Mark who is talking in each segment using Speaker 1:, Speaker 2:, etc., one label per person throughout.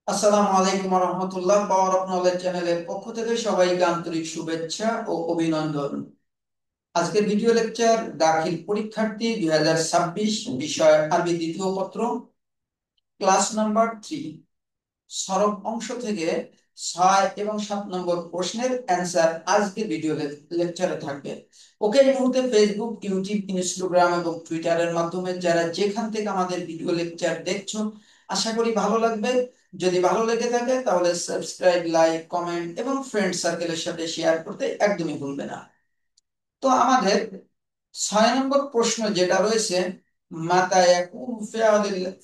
Speaker 1: আসসালামু আলাইকুম রহমতুল্লাহ। Power of knowledge চ্যানেলের পক্ষ থেকে সবাইকে আন্তরিক শুভেচ্ছা ও অভিনন্দন। আজকের ভিডিও লেকচার দাখিল পরীক্ষার্থী 2026, বিষয় আরবি দ্বিতীয় পত্র, ক্লাস নাম্বার 3, সরব অংশ থেকে 6 এবং 7 নম্বর প্রশ্নের অ্যান্সার আজকের ভিডিও লেকচারে থাকবে। ওকে, এই মুহূর্তে ফেসবুক, ইউটিউব, ইনস্টাগ্রাম এবং টুইটারের মাধ্যমে যারা যেখান থেকে আমাদের ভিডিও লেকচার দেখছো, আশা করি ভালো লাগবে। যদি ভালো লেগে থাকে তাহলে সাবস্ক্রাইব, লাইক, কমেন্ট এবং ফ্রেন্ড সার্কেলের সাথে শেয়ার করতে একদমই ভুলবে না। তো আমাদের 6 নম্বর প্রশ্ন যেটা রয়েছে, মাতা ইয়াকুনু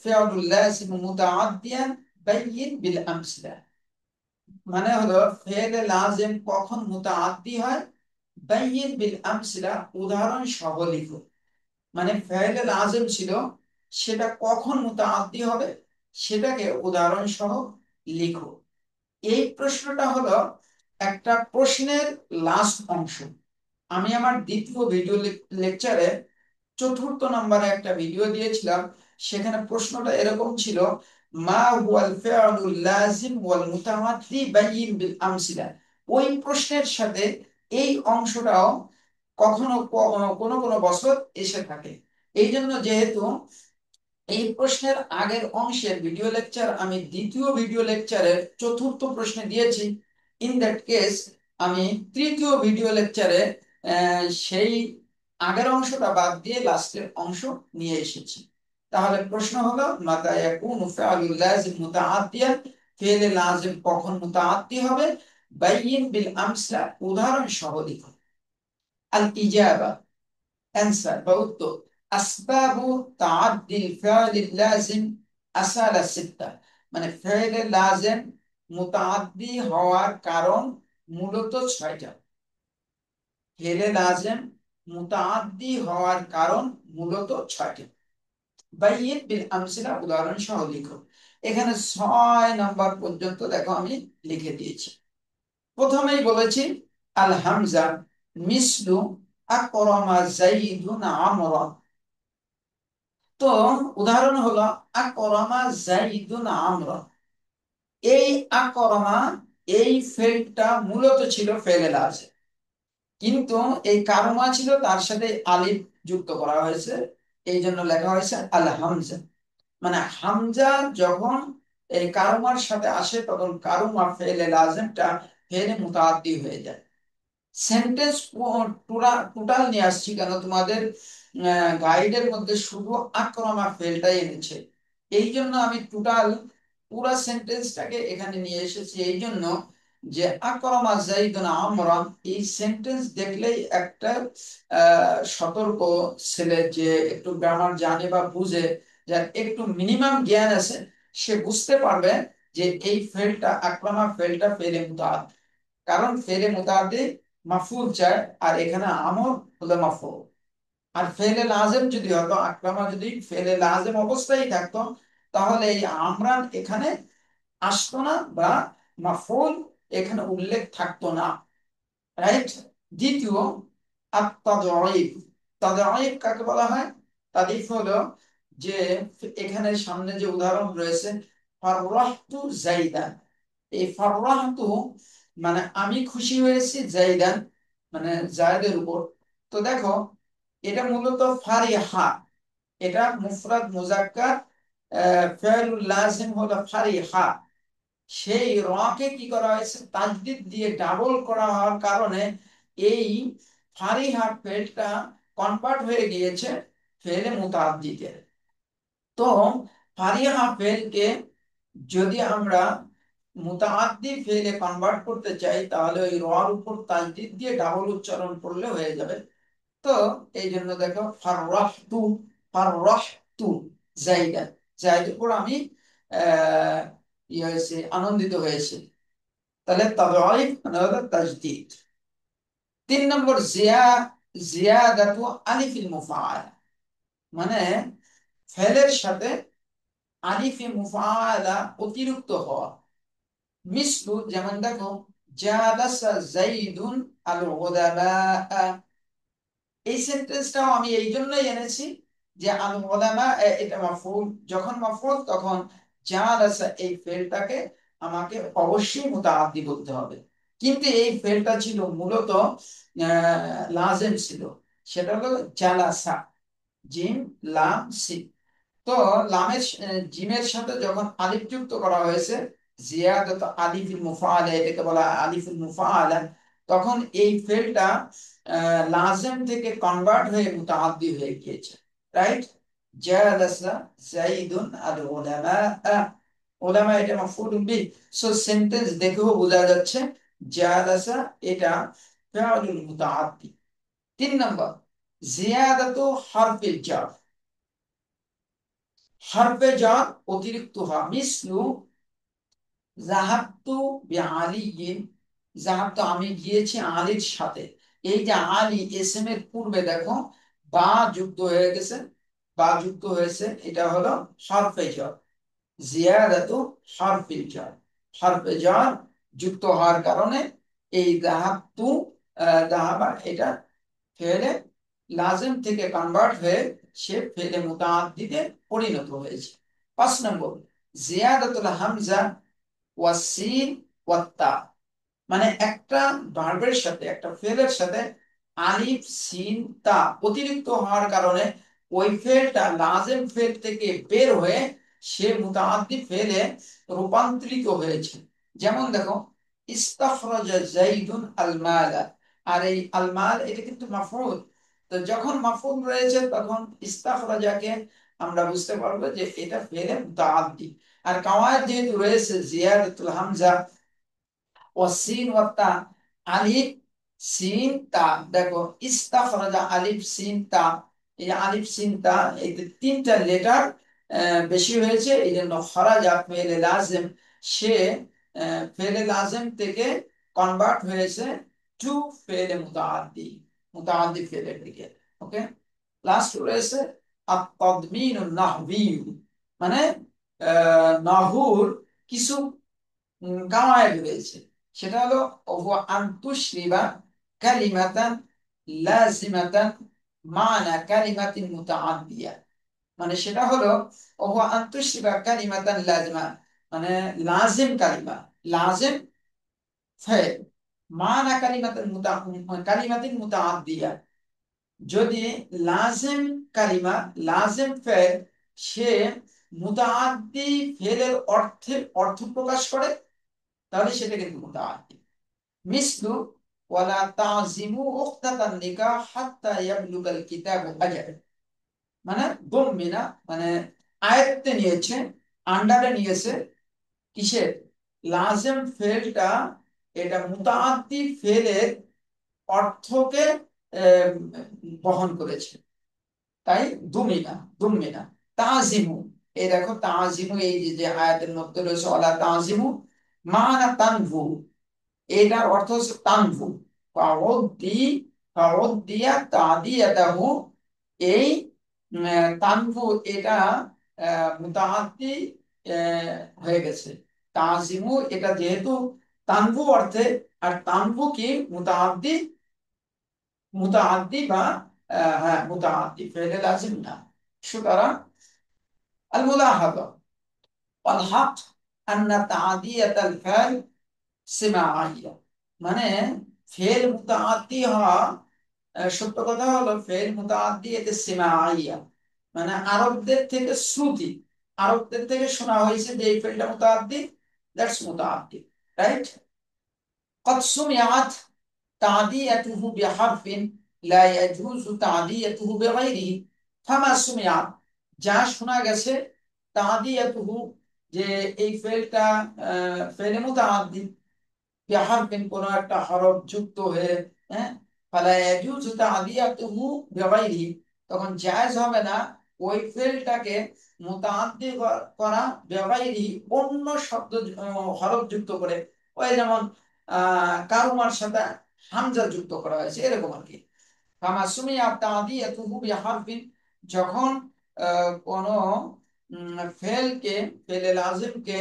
Speaker 1: ফিআলুল লাযিম মুতাআদ্দিয়ান বাইয়িন বিল আমসিলা। মানে হলো ফেলে লাজিম কখন মুতাআদ্দি হয়, বাইয়িন বিল আমসিলা উদাহরণ সহ লিখো। মানে ফেলে লাজিম ছিল, সেটা কখন মুতাআদ্দি হবে সেটাকে উদাহরণ সহ লিখো। এই প্রশ্নটা হলো একটা প্রশ্নের লাস্ট অংশ। আমি আমার দ্বিতীয় ভিডিও লেকচারে 4র্থ নম্বরে একটা ভিডিও দিয়েছিলাম। সেখানে প্রশ্নটা এরকম ছিল, মা হুয়াল ফিআলুল লাযিম ওয়াল মুতাআদ্দি বাইয়িন বিল আমসিলা। ওই প্রশ্নের সাথে এই অংশটাও কখনো কোনো কোনো বছর এসে থাকে। এই জন্য যেহেতু এই প্রশ্নের আগের অংশের ভিডিও লেকচার আমি দ্বিতীয় ভিডিও লেকচারের 4র্থ প্রশ্নে দিয়েছি, ইন দ্যাট কেস আমি তৃতীয় ভিডিও লেকচারে সেই আগের অংশটা বাদ দিয়ে লাস্টের অংশ নিয়ে এসেছি। তাহলে প্রশ্ন হলো, মাতা ইয়াকুনু ফিআলুল লাযিম মুতাআদ্দিয়ান, ফি'লে লাযিম কখন মুতাআদ্দি হবে, বাইয়িন বিল আমসিলা উদাহরণ সহ লিখো। আল ইজাবা, অ্যান্সার বা উত্তর, আসবাবু তাআদ্দিল ফি'লিল লাযিম আসালা সিত্তা। মানে ফি'লে লাযিম মুতাআদ্দি হওয়ার কারণ মূলত 6টা। ফি'লে লাযিম মুতাআদ্দি হওয়ার কারণ মূলত 6টি। বাইয়িন বিল আমসিলা উদাহরণ সহ লিখো। এখানে 6 নাম্বার পর্যন্ত দেখো আমি লিখে দিয়েছি। প্রথমেই বলেছি আল হামজা মিসলু আকরামা যাইদুন আমরা। তো উদাহরণ হলো আকরামা যাইদুন আমরা। এই আকরামা, এই ফেলটা মূলত ছিল ফেলে লাজিম, কিন্তু এই কারমা ছিল তার সাথে আলিফ যুক্ত করা হয়েছে, এই জন্য লেখা হয়েছে আল হামজা। মানে হামজা যখন এই কারমার সাথে আসে তখন কারমা ফেলে লাজিমটা ফেলে মুতাআদ্দি হয়ে যায়। সেন্টেন্স টোটাল নিয়ে আসছি কেন, তোমাদের গাইডের মধ্যে শুধু আক্রমা ফেলটাই এনেছে। এই জন্য আমি টোটাল পুরা সেন্টেন্সটাকে এখানে নিয়ে এসেছি। এই জন্য যে আক্রমা যাইদুন আমরান, এই সেন্টেন্স দেখলেই একটা সতর্ক ছেলে যে একটু গ্রামার জানে বা বুঝে, যার একটু মিনিমাম জ্ঞান আছে, সে বুঝতে পারবে যে এই ফেলটা আক্রমা ফেলটা ফেলে মুতাআদ। কারণ ফেলে মুতাআদ্দি মাফউল চায়, আর এখানে আমর হলো মাফউল। আর ফেলে লাজেম যদি হতো, আকরামা যদি ফেলে লাজেম অবস্থায় থাকতো, তাহলে এই আমরান এখানে আসতো না, বা মাফউল এখানে উল্লেখ থাকতো না। রাইট। দ্বিতীয়, আত-তাদঈফ। তাদঈফ কাকে বলা হয়? তাদঈফ হলো যে এখানে সামনে যে উদাহরণ রয়েছে, ফাররাহতু যাইদান। এই ফাররাহতু মানে আমি খুশি হয়েছি যাইদান, মানে জায়দের উপর। তো দেখো, এটা মূলত ফারিহা, এটা মুফরাদ মুজাক্কার, ফেলুল লাজিম হলো ফারিহা। সেই রকে কি করা হয়েছে, তাজদিদ দিয়ে ডাবল করা হওয়ার কারণে এই ফারিহা ফেলটা কনভার্ট হয়ে গিয়েছে ফেলে মুতাআদ্দিতে। তো ফারিহা ফেলকে যদি আমরা মুতাআদ্দি ফেলে কনভার্ট করতে চাই, তাহলে ওই রর উপর তাজদিদ দিয়ে ডাবল উচ্চারণ করলে হয়ে যাবে। তো এই জন্য দেখো, ফাররাহতু, ফাররাহতু জাইদা, জাইদের উপর আমি আহ ইয়ে হয়েছে, আনন্দিত হয়েছে। তাহলে তাদঈফ মানে হলো তাজদীদ। 3 নম্বর, জিয়াদাতু আলিফিল মুফাআলা। মানে ফেলের সাথে আলিফে মুফাআলা অতিরিক্ত হওয়া। মিসলু, যেমন দেখো, জালাসা যাইদুন আল উলামা। এই সেন্টেন্সটাও আমি এই জন্যই এনেছি যে আল উলামা, এটা মাফউল, যখন মাফউল তখন জালাসা এই ফেলটাকে আমাকে অবশ্যই মুতাআদ্দি বলতে হবে। কিন্তু এই ফেলটা ছিল মূলত লাজেম ছিল, সেটা হলো জালাসা, জিম লাম সিন। তো লামের জিমের সাথে যখন আলিফ যুক্ত করা হয়েছে, জিয়াদাত আলিফুল মুফাআলা, এটাকে বলা হয় আলিফুল মুফাআলা, তখন এই ফেলটা লাজেম থেকে কনভার্ট হয়ে মুতাআদ্দি হয়ে গিয়েছে। রাইট? জালাসা যাইদুন আল উলামা, উলামা এটা মাফউলুন বিহি। সো সেন্টেন্স দেখেও বোঝা যাচ্ছে জালাসা এটা ফিআলুল মুতাআদ্দি। 3 নম্বর, জিয়াদাতু হারফিল জার, হরফে জার অতিরিক্ত হওয়া। মিসলু যাহাবতু বিআলিয়িন, যাহাবতু আমি গিয়েছি আলীর সাথে। এই যে আলী এসএম এর পূর্বে দেখো বা যুক্ত হয়ে গেছে, বা যুক্ত হয়েছে, এটা হলো হরফে জার, জিয়াদাতু হরফিল জার। হরফে জার যুক্ত হওয়ার কারণে এই যাহাবতু, যাহাবা এটা ফেলে লাজেম থেকে কনভার্ট হয়ে সে ফেলে মুতাআদ্দিতে পরিণত হয়েছে। 5 নম্বর, জিয়াদাতুল হামজা ওয়াসিন ওয়াত্তা, মানে একটা ভার্বের সাথে, একটা ফেলের সাথে আলিফ সিন তা অতিরিক্ত হওয়ার কারণে ওই ফেলটা লাজেম ফেল থেকে বের হয়ে সে মুতাআদ্দি ফেলে রূপান্তরিত হয়েছে। যেমন দেখো, ইস্তাখরাজা যাইদুন আল মালা, আর এই আল মাল এটা কিন্তু মাফউল। তো যখন মাফউল রয়েছে তখন ইস্তাখরাজাকে আমরা বুঝতে পারবো যে এটা ফেলে মুতাআদ্দি। আর কাওয়ায়েদ যেহেতু রয়েছে জিয়াদাতুল হামজা ও সিন ও তা, আলিফ সিন তা, দেখো ইস্তাখরাজা আলিফ সিন তা, এই আলিফ সিন তা এই যে 3টা লেটার বেশি হয়েছে, এই জন্য খরাজা ফেলে লাজেম, সে ফেলে লাজেম থেকে কনভার্ট হয়েছে টু ফেলে মুতাআদ্দি, মুতাআদ্দি ফেলের দিকে। ওকে, লাস্ট রয়েছে আত-তাদমিনুন নাহবি, মানে নাহুর কিছু কাওয়ায়েদ রয়েছে। সেটা হলো ওহু আনতুশরিবা কালিমাতান লাজিমাতান মানা কালিমাতিন মুতাআদ্দিয়া, মানে সেটা হলো ওহু আনতুশরিবা কালিমাতান লাজিমা, মানে লাজিম কালিমা, লাজিম ফাইল, মানা কালিমাতিন মুতাআদ্দিয়া। যদি লাজিম কালিমা, লাজিম ফেল, সে মুতাআদ্দি ফেলের অর্থ প্রকাশ করে, তাহলে সেটা কিন্তু মুতাআদ্দি। মিসলু ওয়ালা তাজিমু উখতাতান নিকাহ হাত্তা ইয়াবলুগাল কিতাবু আজাল, মানে দমিনা, মানে আয়ত্তে নিয়েছে, আন্ডারে নিয়েছে, কিসের? লাজেম ফেলটা এটা মুতাআদ্দি ফেলের অর্থকে আহ, বহন করেছে, তাই দুমিনা, দুমিনা। তাজিমু, এই দেখো তাজিমু, এই যে আয়াতের মধ্যে রয়েছে ওয়ালা তাজিমু মানা তানভু, এটার অর্থ হচ্ছে তানভু। ফাউদ্দি, ফাউদ্দিয়া তাদিয়াতাহু, এই তানভু এটা মুতাআদ্দি হয়ে গেছে। তাজিমু এটা যেহেতু তানভু অর্থে, আর তানভু কি মুতাআদ্দি, মুতাআদ্দি বা হ্যাঁ মুতাআদ্দি, ফেলে লাজিম না। সুতরাং আল মুলাহাদা ওয়াল হক আন্না তাদিয়াতাল ফাইল সিমাইয়া, মানে ফেল মুতাআদ্দি হওয়া, সত্য কথা হলো ফেল মুতাআদ্দি এতে সিমাইয়া, মানে আরবদের থেকে শ্রুতি, আরবদের থেকে শোনা হয়েছে যে এই ফেলটা মুতাআদ্দি, দ্যাটস মুতাআদ্দি। রাইট? قد سمعت تعديته بحرف لا يجوز تعديته بغيره فما سمعت, যা শোনা গেছে, তাদিয়াতুহু যে এই ফেলটা ফেলে মুতাআদ্দি, বিহারফিন কোন একটা হরফ যুক্ত হয়ে, হ্যাঁ, ফালা ইয়াজুজু তা'দিয়াতুহু বিগাইরিহি, তখন জায়েজ হবে না ওই ফেলটাকে মুতাআদ্দি করা বিগাইরিহি, অন্য শব্দ হরফ যুক্ত করে। ওই যেমন কারুমার সাথে হামজা যুক্ত করা হয়েছে, এরকম আর কি। ফামা সুমিয়া তা'দিয়াতুহু বিহারফিন, যখন কোন ফেলকে, ফেলে লাজিমকে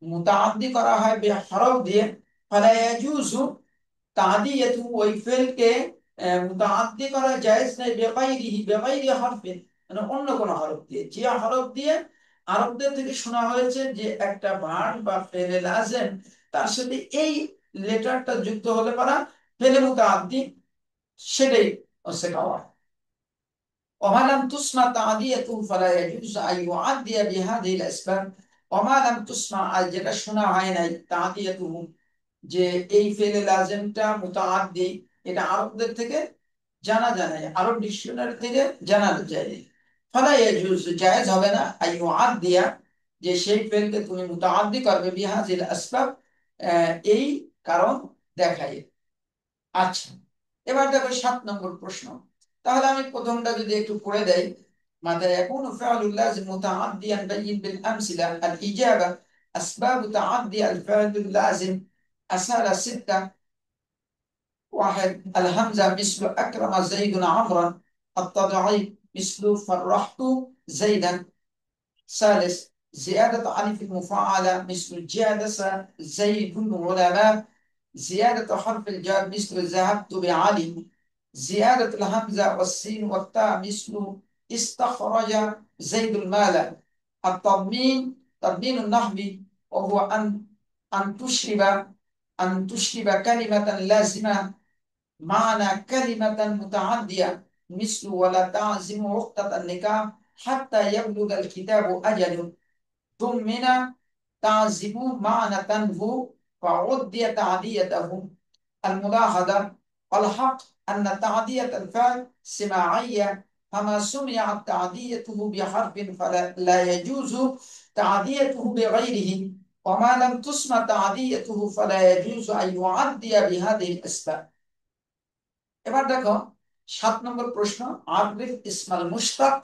Speaker 1: মুতাআদ্দি করা হয় হরফ দিয়ে, ফালা ইয়াজুজু তাদিয়াতু, ওই ফেলকে মুতাআদ্দি করা জায়েজ নাই বেগাইরিহি, বেগাইরি হরফিন, মানে অন্য কোন হরফ দিয়ে, যে হরফ দিয়ে আরবদের থেকে শোনা হয়েছে যে একটা ভার্ব বা ফেলে লাজেম তার সাথে এই লেটারটা যুক্ত হলে পারা ফেলে মুতাআদ্দি সেটাই হচ্ছে খাওয়া। وما لم تسمع تعديته فلا يجوز أن يعدي بهذه الأسباب। وما لم تسمع আর যেটা শোনা হয় নাই তাদিয়াতুহু, যে এই ফেলে লাজেমটা মুতাআদ্দি, এটা আরবদের থেকে জানা যায় না, আরব ডিকশনারি থেকে জানা যায়। ফালা ইয়াজুজ, জায়েজ হবে না, আই ইউআদ্দিয়া, যে সেই ফেলকে তুমি মুতাআদ্দি করবে বিহাযিল আসবাব, এই কারণ দেখায়। আচ্ছা, এবার দেখো 7 নম্বর প্রশ্ন। তাহলে আমি প্রথমটা যদি একটু পড়ে দেই। মাথা يكون فعل اللازم متعديا بين بالأمثلة الإجابة أسباب تعدي الفعل اللازم أسهل 6. 1. الهمزة مثل أكرم زيد عمرا. التضعيف مثل فرحت زيدا. ثالث. زيادة ألف المفاعلة مثل جالس زيد العلماء. زيادة حرف الجر مثل ذهبت بعلي. زيادة الهمزة والسين والتاء مثل استخرج زيد المال. التضمين تضمين النحو وهو أن تشرب كلمة لازمة معنى كلمة متعدية مثل ولا تعزم عقدة النكاح حتى يبلغ الكتاب أجله. ضمن تعزم معنى تنفو فعدي تعديته. الملاحظة الحق أن تعدية الفعل سماعية، فما سمعت تعديته بحرف فلا لا يجوز تعديته بغيره، وما لم تسمع تعديته فلا يجوز أن يعدي بهذه الأسباب. এবার দেখো 7 নম্বর প্রশ্ন। আরিফ ইসমাল মুশতাক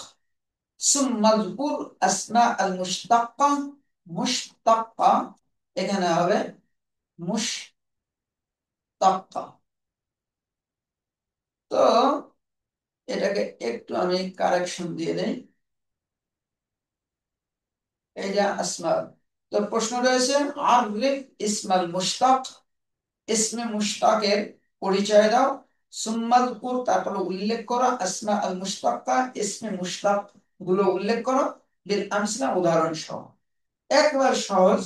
Speaker 1: সুম্মা যকুর আসমা আল মুশতাক্কা। মুশতাক্কা এখানে হবে মুশতাক্কা। তো এটাকে একটু আমি কারেকশন দিয়ে দেই। এই যে আসমা, তো প্রশ্ন রয়েছে আরিফ ইসমাল মুশতাক, ইসমে মুশতাকের পরিচয় দাও। সুম্মা যকুর, তারপর উল্লেখ করো আসমা আল মুশতাক্কা, ইসমে মুশতাক গুলো উল্লেখ করো বিল আমসিলা, উদাহরণ সহ। একবার সহজ।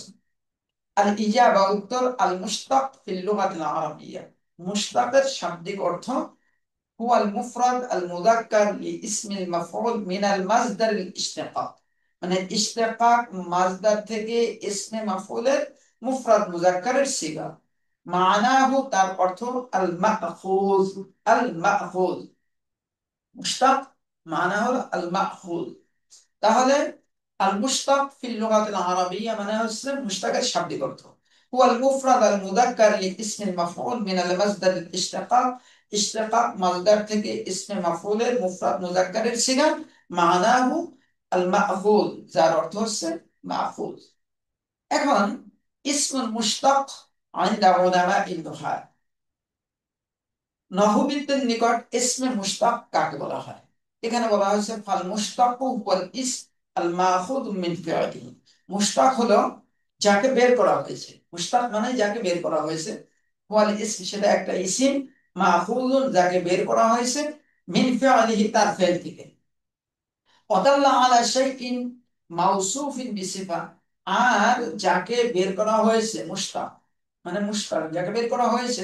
Speaker 1: আল ইজাবা উত্তর, আল মুশতাক ফিল লুগাতিল আরাবিয়্যা, মুশতাকের শাব্দিক অর্থ হুয়াল মুফরাদ আল মুযাক্কার লিইসমিল মাফউল মিনাল মাসদারিল ইশতিকাক, মানে ইশতিকাক মাসদার থেকে ইসমে মাফউলের মুফরাদ মুযাক্কারের সিগা। মানাহু, তার অর্থ আল মাখুজ। আল মাখুজ মুশতাক মানা হলো আল মাখুজ। তাহলে আল মুশতাক ফিল লুগাতিল আরাবিয়্যা মানে হচ্ছে মুশতাকের শাব্দিক অর্থ হুয়াল মুফরাদ আল মুযাক্কার লিইসমিল মাফউল মিনাল মাসদারিল ইশতিকাক, ইশতিকাক মাসদার থেকে ইসমে মাফউলের মুফরাদ মুযাক্কারের সিগা। মানাহু আল মাখুজ, যার অর্থ হচ্ছে মাখুজ। এখন ইসমুল মুশতাক ইনদা উলামাইন নুহাত, নহবীদের নিকট ইসমে মুশতাক কাকে বলা হয়? এখানে বলা হয়েছে ফাল মুশতাকু হুয়াল ইসম আল মাখুদ মিন ফি'লিহি। মুশতাক হলো যাকে বের করা হয়েছে, মুশতাক মানে যাকে বের করা হয়েছে। হুয়াল ইসম, সেটা একটা ইসিম, মাখুদুন যাকে বের করা হয়েছে, মিন ফি'লিহি তার ফেল থেকে। ওয়াদাল্লা আলা শাইইন মাওসুফিন বিসিফা, আর যাকে বের করা হয়েছে মুশতাক মানে মুশতাক যাকে বের করা হয়েছে,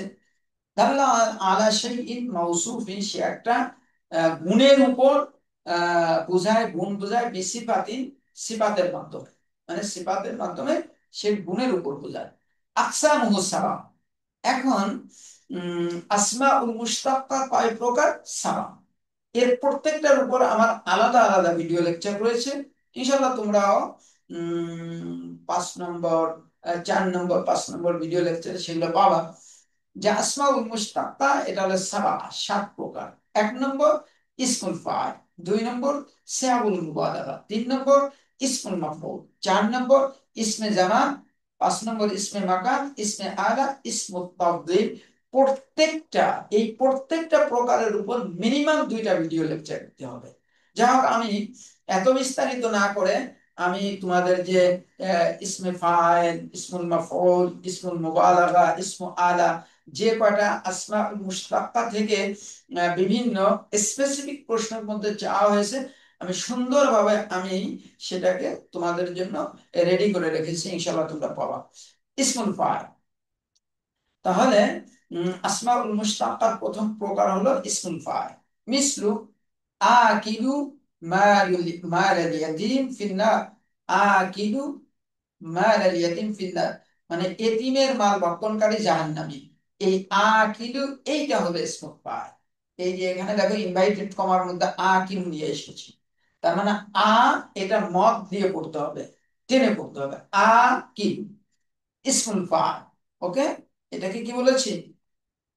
Speaker 1: দাল্লা আলা শাইইন মাওসুফিন, সে একটা গুণের উপর বোঝায়, গুণ বোঝায় বিসিফাতিন, সিফাতের মাধ্যমে, মানে সিফাতের মাধ্যমে সে গুণের উপর বোঝায়। আকসামুহু সাবা। এখন আসমাউল মুশতাক্কা কয় প্রকার? সাবা। এর প্রত্যেকটার উপর আমার আলাদা আলাদা ভিডিও লেকচার রয়েছে। ইনশাআল্লাহ তোমরাও 5 নম্বর 4 নম্বর 5 নম্বর ভিডিও লেকচারে সেগুলো পাবা। যে আসমাউল মুশতাক্কা এটা হলো সাবা, 7 প্রকার। 1 নম্বর ইসমুল ফাইল, 2 নম্বর সিয়াগুল মুবালাগা, 3 নম্বর ইসমুল মাফউল, 4 নম্বর ইসমে জামান, 5 নম্বর ইসমে মাকান, ইসমে আলা, ইসমুত তাফদীল। প্রত্যেকটা প্রকারের উপর মিনিমাম 2টা ভিডিও লেকচার দিতে হবে। যাই হোক, আমি এত বিস্তারিত না করে আমি তোমাদের যে ইসমে ফাইল, ইসমুল মাফউল, ইসমুল মুবালাগা, ইসমু আলা, যে কয়টা আসমাউল মুশতাক্কা থেকে বিভিন্ন স্পেসিফিক প্রশ্নের মধ্যে চাওয়া হয়েছে আমি সুন্দরভাবে সেটাকে তোমাদের জন্য রেডি করে রেখেছি, ইনশাআল্লাহ তোমরা পাবা। ইসমুল ফাইল। তাহলে আসমাউল মুশতাক্কার প্রথম প্রকার হলো ইসমুল ফাইল। মিসলু আকিলু মালাল ইয়াতীম ফিন্নার। আকিলু মালাল ইয়াতীম ফিন্নার, মানে এতিমের মাল ভক্ষণকারী জাহান্নামী। এই আকিলু এইটা হলো ইসমুল ফাইল। এই যে এখানে দেখো ইনভাইটেড কমার মধ্যে আকিলু নিয়ে এসেছি, তার মানে এটা মদ দিয়ে পড়তে হবে, টেনে পড়তে হবে। আকিলু ইসমুল ফাইল। ওকে, এটাকে কি বলেছি?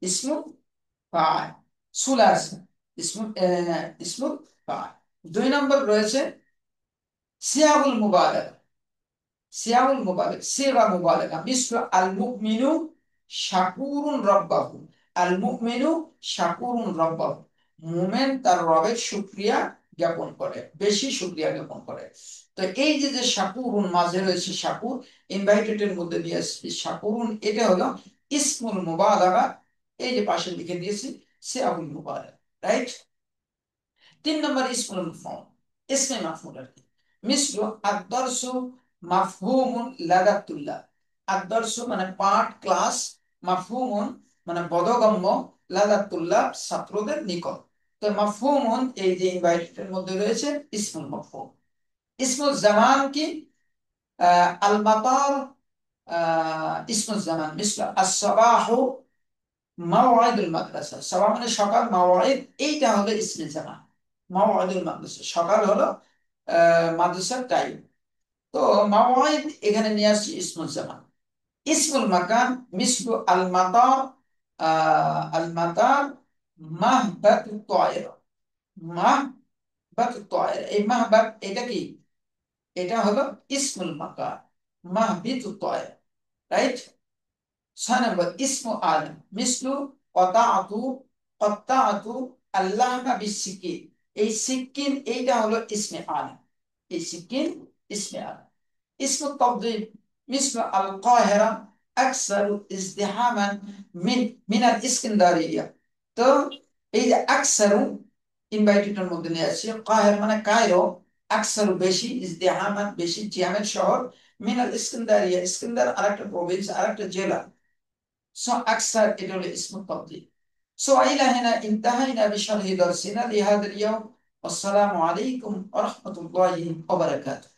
Speaker 1: ইসমুল ফাইল সুলাসি। ইসমুল ফাইল। 2 নম্বর রয়েছে সিয়াগুল মুবালাগা। সিয়াগুল মুবালাগা, সিগা মুবালাগা। মিসলু আল মুমিনু শাকুরুন রাব্বাহু। আল মুমিনু শাকুরুন রাব্বাহু, মুমিন তার রবের শুকরিয়া জ্ঞাপন করে, বেশি শুকরিয়া জ্ঞাপন করে। তো এই যে যে শাকুরুন মাঝে রয়েছে শাকুর, ইনভাইটেড এর মধ্যে দিয়ে আসছে শাকুরুন, এটা হলো ইসমুল মুবালাগা। এই যে পাশে লিখে দিয়েছি সিয়াগুল মুবালাগা, রাইট। 3 নম্বর ইসমুল মাফউল, ইসমে মাফউল আর কি। মিসলু আদ-দারসু মাফহুমুন লাদাতুল্লাহ। আদ-দারসু মানে পাঠ, ক্লাস, মাফহুমুন মানে বোধগম্য, লাদাতুল্লাহ ছাত্রদের নিকট। তো মাফহুমুন এই যে ইনভাইটেড এর মধ্যে রয়েছে ইসমুল মাফহুম। ইসমুল জামান কি? আল মাতার ইসমুল জামান। মিসলু আস-সাবাহু মাওয়াইদুল মাদ্রাসা। সাবাহ মানে সকাল, মাওয়াইদ এইটা হলো ইসমে জামান। মাওয়াইদুল মাদ্রাসা সকাল হলো মাদ্রাসার টাইম। তো মাওয়াইদ এখানে নিয়ে আসছি ইসমুল জামান। ইসমুল মাকান মিসলু আল মাতার। আল মাতার মাহবাতুত তায়রা। মাহবাতুত তায়রা, এই মাহবাত এটা কি? এটা হলো ইসমুল মাকান, মাহবিতুত তায়রা, রাইট। 6 নম্বর ইসমু আলম। মিসলু কতাআতু। কতাআতু আল্লাহমা বিসিকিন। এই সিকিন এইটা হলো ইসমে আলম। এই সিকিন ইসমে আলম। اسم التفضيل مثل القاهرة أكثر ازدحاما من الإسكندرية। তো এই যে আকসারু ইনভাইটেডের মধ্যে নিয়ে আসছে, কাহের মানে কায়রো, আকসারু বেশি, ইজদিহামান বেশি, জিয়ামের শহর, মিনাল ইস্কন্দারিয়া ইস্কন্দার আরেকটা প্রভিন্স, আরেকটা জেলা। সো আকসার এটা হলো ইসমু তাফদীল। সো ইলা হিনা ইনতাহাইনা বিশরহি দারসিনা লিহাদাল ইয়াউম। আসসালামু আলাইকুম ওয়া রাহমাতুল্লাহি ওয়া বারাকাতুহু।